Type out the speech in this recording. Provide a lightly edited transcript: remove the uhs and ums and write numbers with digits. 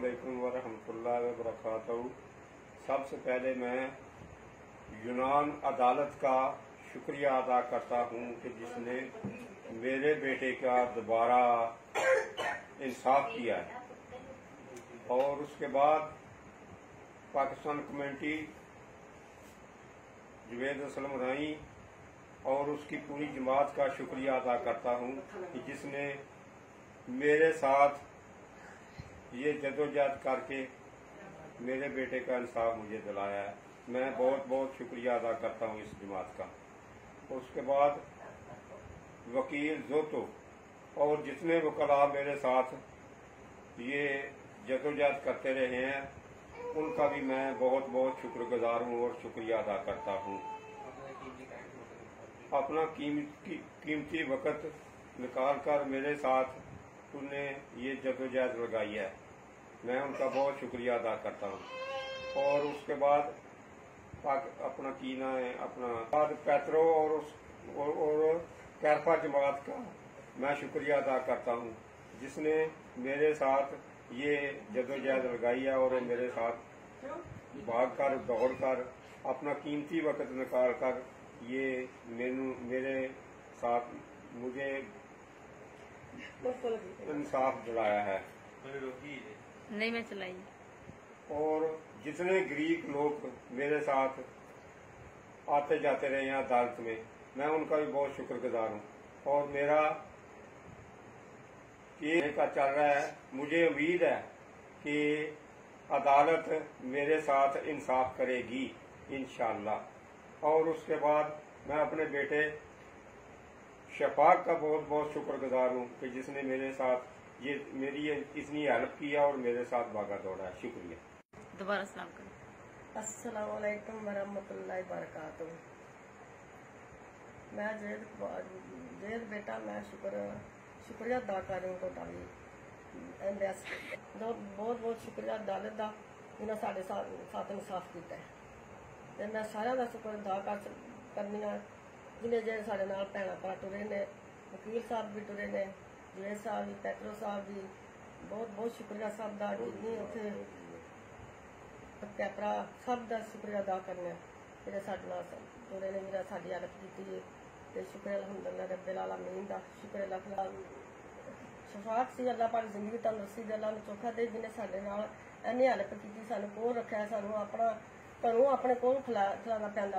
अस्सलामुअलैकुम वरहमतुल्लाहि वबरकातुहू। सबसे पहले मैं यूनान अदालत का शुक्रिया अदा करता हूँ कि जिसने मेरे बेटे का दोबारा इंसाफ किया है। और उसके बाद पाकिस्तान कमेटी जवेद असलम राई और उसकी पूरी जमात का शुक्रिया अदा करता हूँ कि जिसने मेरे साथ ये जदोजहद करके मेरे बेटे का इंसाफ मुझे दिलाया है। मैं बहुत बहुत शुक्रिया अदा करता हूँ इस जमात का। उसके बाद वकील जोतो और जितने वकला मेरे साथ ये जदोजहद करते रहे हैं उनका भी मैं बहुत बहुत शुक्रगुजार हूँ और शुक्रिया अदा करता हूँ। अपना कीमती वक़्त निकाल कर मेरे साथ उन्हें ये जदोजहद लगाई है, मैं उनका बहुत शुक्रिया अदा करता हूँ। और उसके बाद अपना कीना है अपना बाद पैत्रो और कैरफा जमात का मैं शुक्रिया अदा करता हूँ जिसने मेरे साथ ये जदोजहद लगाई है और मेरे साथ भाग कर दौड़ कर अपना कीमती वक़्त निकाल कर ये मेरे साथ मुझे इंसाफ दिलाया है। नहीं मैं चलाई। और जितने गरीब लोग मेरे साथ आते जाते रहे हैं अदालत में, मैं उनका भी बहुत शुक्रगुजार हूँ। और मेरा ये का चल रहा है, मुझे उम्मीद है कि अदालत मेरे साथ इंसाफ करेगी इंशाअल्लाह। और उसके बाद मैं अपने बेटे शफाक का बहुत बहुत शुक्रगुजार हूँ कि जिसने मेरे साथ मेरी इतनी हेल्प किया और मेरे साथ भागा दौड़ा है। शुक्रिया। दोबारा सलाम करें। अस्सलामुअलैकुम वरहमतुल्लाहि वबरकातुहू। मैं जेद बेटा मैं शुक्रिया अदा कर रही हूँ बहुत बहुत शुक्रिया अदालत का जिन्हें साढ़े साथ इंसाफ किया है। मैं सारे का शुक्र अदा करनी हाँ जिन्हें जे साढ़े नाल भैन भरा टुरे ने, वकील साहब भी टुरे ने, जवेद साहब जी, पैत्रो साहब जी, बहुत बहुत शुक्रिया सब का। जिन्नी उत्थे कैपरा सब का शुक्रिया अदा करने जो साढ़े नाल टुरे ने, मेरा साड़ी हेल्प की। शुक्र अलहमदुलिल्लाह रब्बिल आलमीन का शुक्र अल्लाह शफाक सी अल्लाह पाक जिंदगी तंदुरुस्ती दे, अल्लाह ने चौखा दे जिन्हें साढ़े नाल इन्नी हेल्प की, सानू कोल रखा, सानू अपना घरों अपने कोल खिलाना पैंदा।